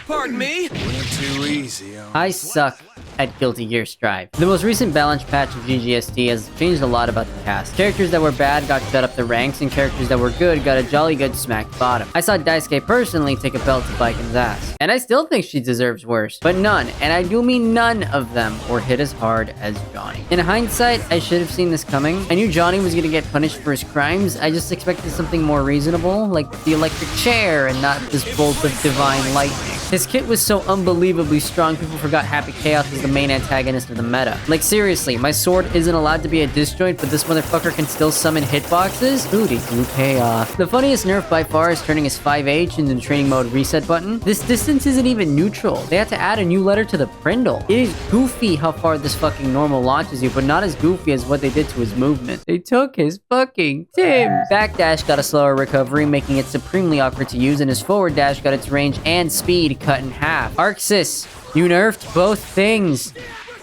Pardon me? Went too easy, huh? I suck at Guilty Gear Strive. The most recent balance patch of GGST has changed a lot about the cast. Characters that were bad got shut up the ranks, and characters that were good got a jolly good smack bottom. I saw Daisuke personally take a belt to Baiken's ass, and I still think she deserves worse. But none, and I do mean none of them, were hit as hard as Johnny. In hindsight, I should have seen this coming. I knew Johnny was gonna get punished for his crimes. I just expected something more reasonable, like the electric chair and not this bolt of divine lightning. His kit was so unbelievably strong, people forgot Happy Chaos was the main antagonist of the meta. Like seriously, my sword isn't allowed to be a disjoint, but this motherfucker can still summon hitboxes? Booty do pay off. The funniest nerf by far is turning his 5H into the training mode reset button. This distance isn't even neutral. They had to add a new letter to the Prindle. It is goofy how far this fucking normal launches you, but not as goofy as what they did to his movement. They took his fucking Tim. Backdash got a slower recovery, making it supremely awkward to use, and his forward dash got its range and speed cut in half. Arxis, you nerfed both things.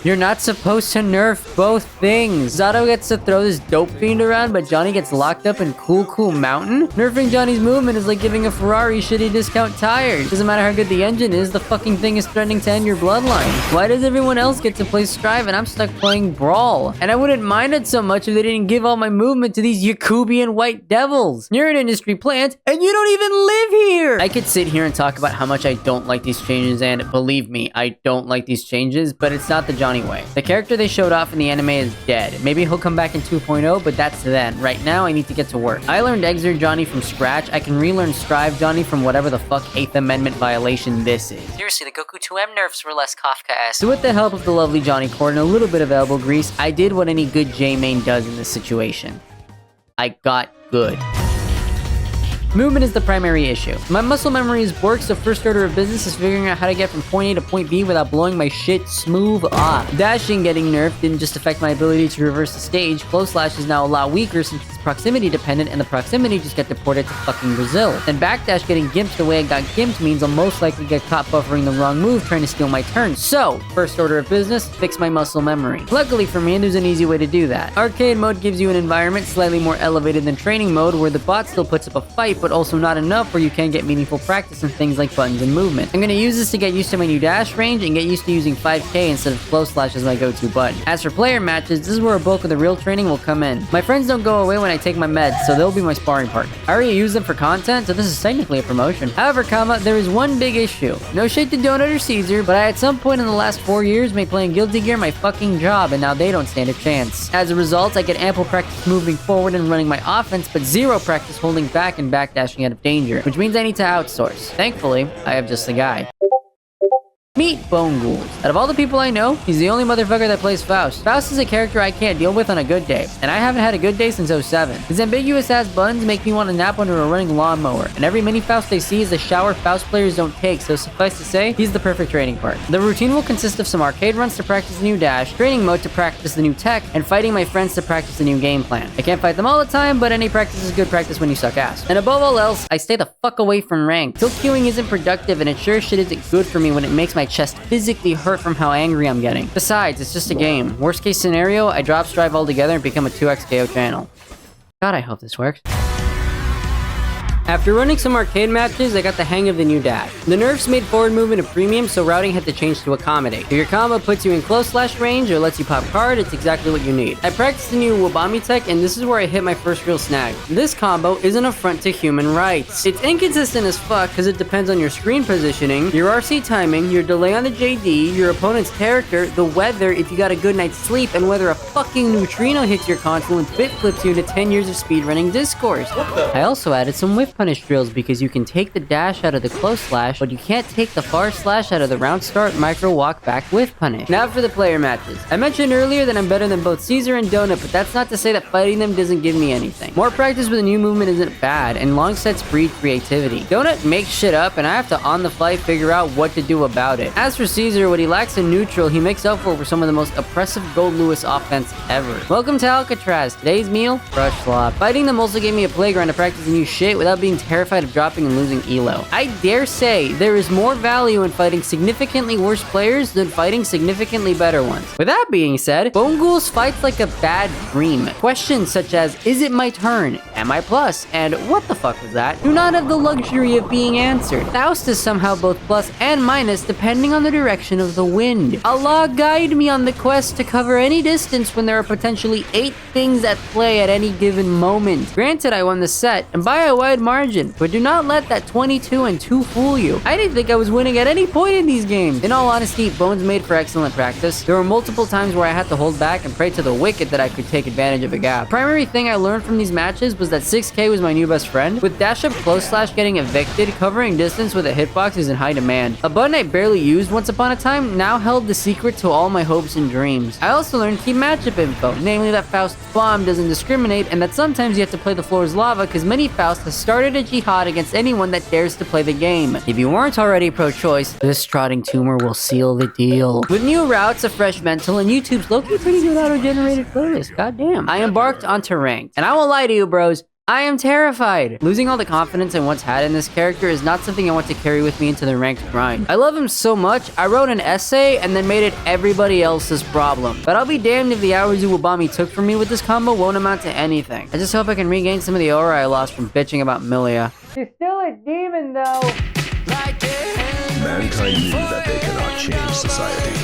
You're not supposed to nerf both things. Zato gets to throw this dope fiend around, but Johnny gets locked up in Cool Mountain? Nerfing Johnny's movement is like giving a Ferrari shitty discount tires. Doesn't matter how good the engine is, the fucking thing is threatening to end your bloodline. Why does everyone else get to play Strive and I'm stuck playing Brawl? And I wouldn't mind it so much if they didn't give all my movement to these Yakubian white devils. You're an industry plant, and you don't even live here! I could sit here and talk about how much I don't like these changes, and believe me, I don't like these changes, but it's not the Johnny way. The character they showed off in the anime is dead. Maybe he'll come back in 2.0, but that's then. Right now, I need to get to work. I learned Exert Johnny from scratch. I can relearn Strive Johnny from whatever the fuck 8th Amendment violation this is. Seriously, the Goku 2M nerfs were less Kafka-esque. So with the help of the lovely Johnny Cord and a little bit of elbow grease, I did what any good J-main does in this situation. I got good. Movement is the primary issue. My muscle memory is bork, so first order of business is figuring out how to get from point A to point B without blowing my shit smooth off. Dashing getting nerfed didn't just affect my ability to reverse the stage. Close slash is now a lot weaker since it's proximity dependent, and the proximity just got deported to fucking Brazil. And backdash getting gimped the way I got gimped means I'll most likely get caught buffering the wrong move trying to steal my turn. So, first order of business, fix my muscle memory. Luckily for me, there's an easy way to do that. Arcade mode gives you an environment slightly more elevated than training mode where the bot still puts up a fight, but also not enough where you can get meaningful practice in things like buttons and movement. I'm going to use this to get used to my new dash range and get used to using 5K instead of close slash as my go-to button. As for player matches, this is where a bulk of the real training will come in. My friends don't go away when I take my meds, so they'll be my sparring partner. I already use them for content, so this is technically a promotion. However, there is one big issue. No shade to Donut or Cesar, but I at some point in the last 4 years made playing Guilty Gear my fucking job, and now they don't stand a chance. As a result, I get ample practice moving forward and running my offense, but zero practice holding back and backdashing out of danger, which means I need to outsource. Thankfully, I have just the guy. Meet Boneghouls. Out of all the people I know, he's the only motherfucker that plays Faust. Faust is a character I can't deal with on a good day, and I haven't had a good day since 07. His ambiguous-ass buns make me want to nap under a running lawnmower, and every mini-Faust I see is a shower Faust players don't take, so suffice to say, he's the perfect training partner. The routine will consist of some arcade runs to practice the new dash, training mode to practice the new tech, and fighting my friends to practice the new game plan. I can't fight them all the time, but any practice is good practice when you suck ass. And above all else, I stay the fuck away from rank. Tilt queuing isn't productive, and it sure shit isn't good for me when it makes my chest physically hurt from how angry I'm getting. Besides, it's just a game. Worst case scenario, I drop Strive altogether and become a 2x KO channel. God, I hope this works. After running some arcade matches, I got the hang of the new dash. The nerfs made forward movement a premium, so routing had to change to accommodate. If your combo puts you in close slash range or lets you pop card, it's exactly what you need. I practiced the new Wabami tech, and this is where I hit my first real snag. This combo is an affront to human rights. It's inconsistent as fuck because it depends on your screen positioning, your RC timing, your delay on the JD, your opponent's character, the weather, if you got a good night's sleep, and whether a fucking neutrino hits your console and bit flips you into 10 years of speedrunning discourse. I also added some whiff punish drills because you can take the dash out of the close slash, but you can't take the far slash out of the round start micro walk back whiff punish. Now for the player matches. I mentioned earlier that I'm better than both Cesar and Donut, but that's not to say that fighting them doesn't give me anything. More practice with a new movement isn't bad, and long sets breed creativity. Donut makes shit up, and I have to on the fly figure out what to do about it. As for Cesar, what he lacks in neutral, he makes up for some of the most oppressive Gold Lewis offense ever. Welcome to Alcatraz. Today's meal? Brush slop. Fighting them also gave me a playground to practice new shit without being terrified of dropping and losing elo. I dare say there is more value in fighting significantly worse players than fighting significantly better ones. With that being said, Boneghouls fights like a bad dream. Questions such as, is it my turn? Am I plus? And what the fuck was that? Do not have the luxury of being answered. Faust is somehow both plus and minus depending on the direction of the wind. Allah guide me on the quest to cover any distance when there are potentially 8 things at play at any given moment. Granted, I won the set, and by a wide margin, but do not let that 22-2 fool you. I didn't think I was winning at any point in these games. In all honesty, Bones made for excellent practice. There were multiple times where I had to hold back and pray to the wicked that I could take advantage of a gap. Primary thing I learned from these matches was that 6K was my new best friend. With dash up close slash getting evicted, covering distance with a hitbox is in high demand. A button I barely used once upon a time now held the secret to all my hopes and dreams. I also learned key matchup info, namely that Faust's bomb doesn't discriminate and that sometimes you have to play the floor as lava because mini Faust has started a jihad against anyone that dares to play the game. If you weren't already pro-choice, this trotting tumor will seal the deal. With new routes, a fresh mental, and YouTube's low-key pretty good auto-generated playlist, goddamn. I embarked onto ranked, and I won't lie to you bros, I am terrified. Losing all the confidence I once had in this character is not something I want to carry with me into the ranked grind. I love him so much, I wrote an essay and then made it everybody else's problem. But I'll be damned if the hours Uwabami took from me with this combo won't amount to anything. I just hope I can regain some of the aura I lost from bitching about Milia. She's still a demon though. Mankind knew that they cannot change society.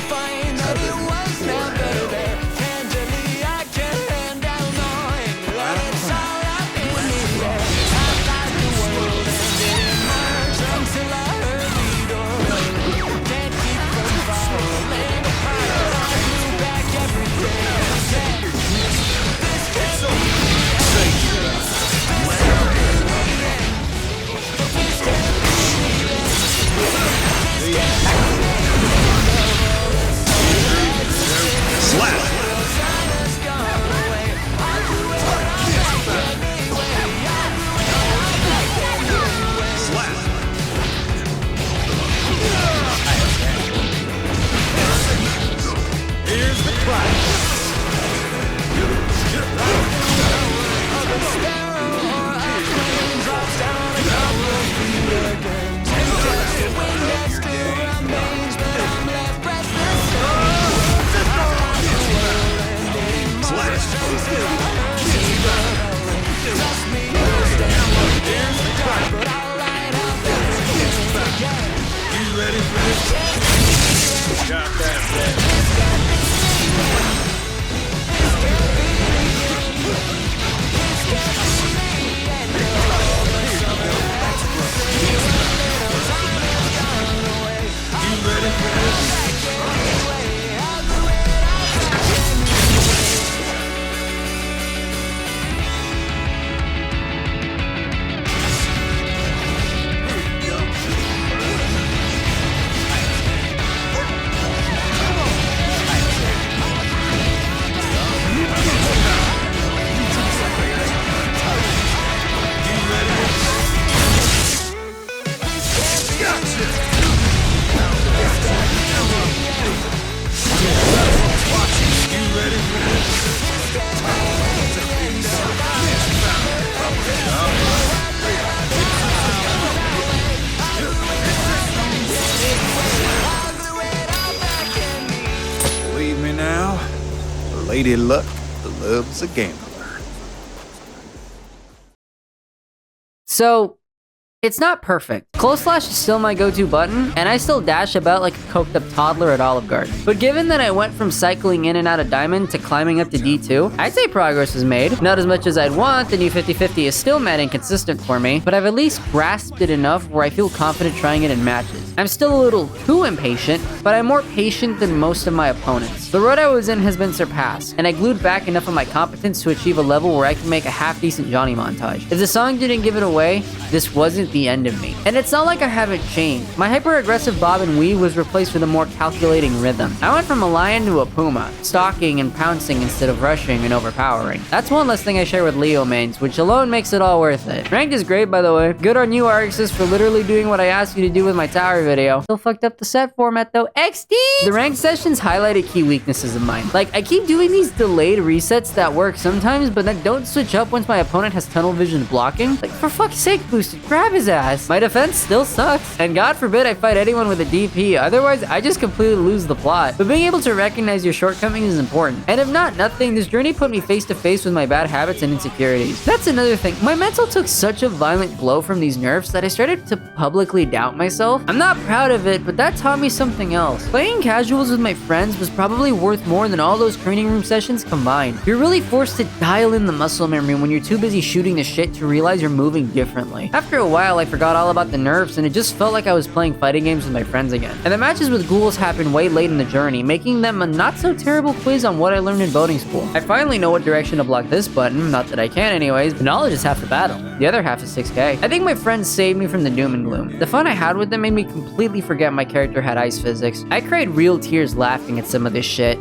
Heaven or hell. Believe me now, Lady Luck loves a gambler. So, it's not perfect. Close slash is still my go-to button, and I still dash about like a coked up toddler at Olive Garden. But given that I went from cycling in and out of Diamond to climbing up to D2, I'd say progress was made. Not as much as I'd want, the new 50-50 is still mad inconsistent for me, but I've at least grasped it enough where I feel confident trying it in matches. I'm still a little too impatient, but I'm more patient than most of my opponents. The road I was in has been surpassed, and I glued back enough of my competence to achieve a level where I can make a half-decent Johnny montage. If the song didn't give it away, this wasn't wasn't the end of me. And it's not like I haven't changed. My hyper-aggressive bob and weave was replaced with a more calculating rhythm. I went from a lion to a puma, stalking and pouncing instead of rushing and overpowering. That's one less thing I share with Leo mains, which alone makes it all worth it. Ranked is great, by the way. Good on you, Arxis, for literally doing what I asked you to do with my tower video. Still fucked up the set format though. XD! The ranked sessions highlighted key weaknesses of mine. Like, I keep doing these delayed resets that work sometimes, but then don't switch up once my opponent has tunnel vision blocking. Like, for fuck's sake, Boosted, grab his ass. My defense still sucks, and God forbid I fight anyone with a DP, otherwise I just completely lose the plot. But being able to recognize your shortcomings is important. And if not nothing, this journey put me face to face with my bad habits and insecurities. That's another thing. My mental took such a violent blow from these nerfs that I started to publicly doubt myself. I'm not proud of it, but that taught me something else. Playing casuals with my friends was probably worth more than all those training room sessions combined. You're really forced to dial in the muscle memory when you're too busy shooting the shit to realize you're moving differently. After a while, I forgot all about the nerfs and it just felt like I was playing fighting games with my friends again. And the matches with ghouls happened way late in the journey, making them a not so terrible quiz on what I learned in boating school. I finally know what direction to block this button, not that I can anyways, but knowledge is half the battle. The other half is 6k. I think my friends saved me from the doom and gloom. The fun I had with them made me completely forget my character had ice physics. I cried real tears laughing at some of this shit.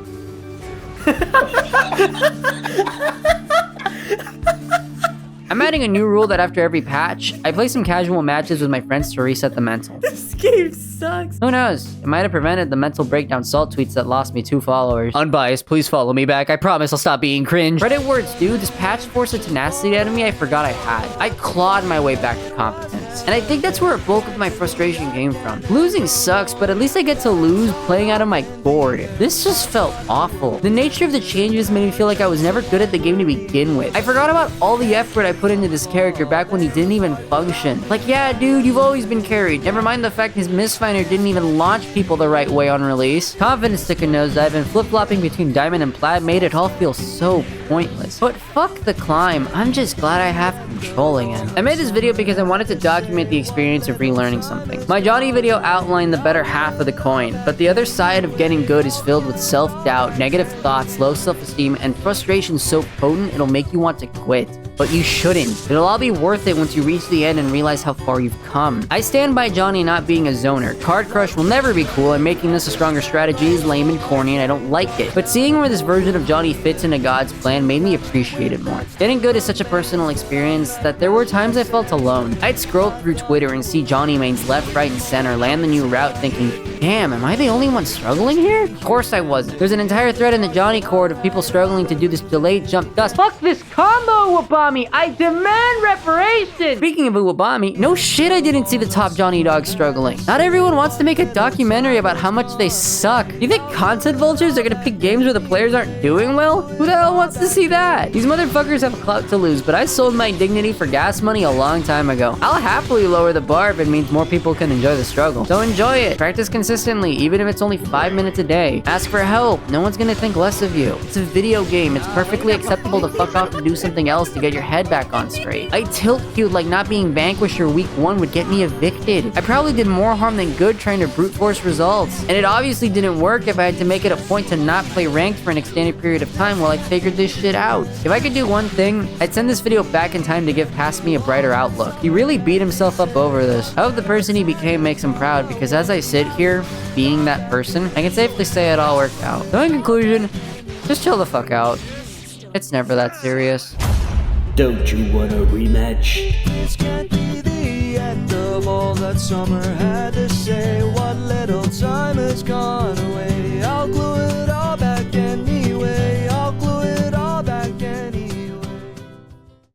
I'm adding a new rule that after every patch, I play some casual matches with my friends to reset the mental. This game sucks. Who knows? It might have prevented the mental breakdown salt tweets that lost me 2 followers. Unbiased, please follow me back. I promise I'll stop being cringe. Reddit words, dude. This patch forced a tenacity out of me I forgot I had. I clawed my way back to competence. And I think that's where a bulk of my frustration came from. Losing sucks, but at least I get to lose playing out of my gourd. This just felt awful. The nature of the changes made me feel like I was never good at the game to begin with. I forgot about all the effort I put into this character back when he didn't even function. Like, yeah, dude, you've always been carried. Never mind the fact his misfinder didn't even launch people the right way on release. Confidence took a nosedive and flip-flopping between Diamond and Plat made it all feel so pointless. But fuck the climb. I'm just glad I have control again. I made this video because I wanted to document the experience of relearning something. My Johnny video outlined the better half of the coin, but the other side of getting good is filled with self-doubt, negative thoughts, low self-esteem, and frustration so potent it'll make you want to quit. But you shouldn't. It'll all be worth it once you reach the end and realize how far you've come. I stand by Johnny not being a zoner. Card Crush will never be cool, and making this a stronger strategy is lame and corny, and I don't like it. But seeing where this version of Johnny fits into God's plan made me appreciate it more. Getting good is such a personal experience that there were times I felt alone. I'd scroll through Twitter and see Johnny mains left, right, and center land the new route thinking, damn, am I the only one struggling here? Of course I wasn't. There's an entire thread in the Johnny Court of people struggling to do this delayed jump dust. Fuck this combo, Wabami! I demand reparations! Speaking of Uwabami, no shit I didn't see the top Johnny dogs struggling. Not everyone wants to make a documentary about how much they suck. You think content vultures are gonna pick games where the players aren't doing well? Who the hell wants to see that? These motherfuckers have clout to lose, but I sold my dignity for gas money a long time ago. I'll happily lower the bar if it means more people can enjoy the struggle. So enjoy it. Practice consistently, even if it's only 5 minutes a day. Ask for help. No one's gonna think less of you. It's a video game. It's perfectly acceptable to fuck off and do something else to get your head back on straight. I tilt queued like not being vanquished or week 1 would get me evicted. I probably did more harm than good trying to brute force results. And it obviously didn't work if I had to make it a point to not play ranked for an extended period of time while I figured this shit out. If I could do one thing, I'd send this video back in time to give past me a brighter outlook. He really beat himself up over this. I hope the person he became makes him proud, because as I sit here, being that person, I can safely say it all worked out. So in conclusion, just chill the fuck out. It's never that serious. Don't you want a rematch? This can't be the end of all that summer had to say. What little time has gone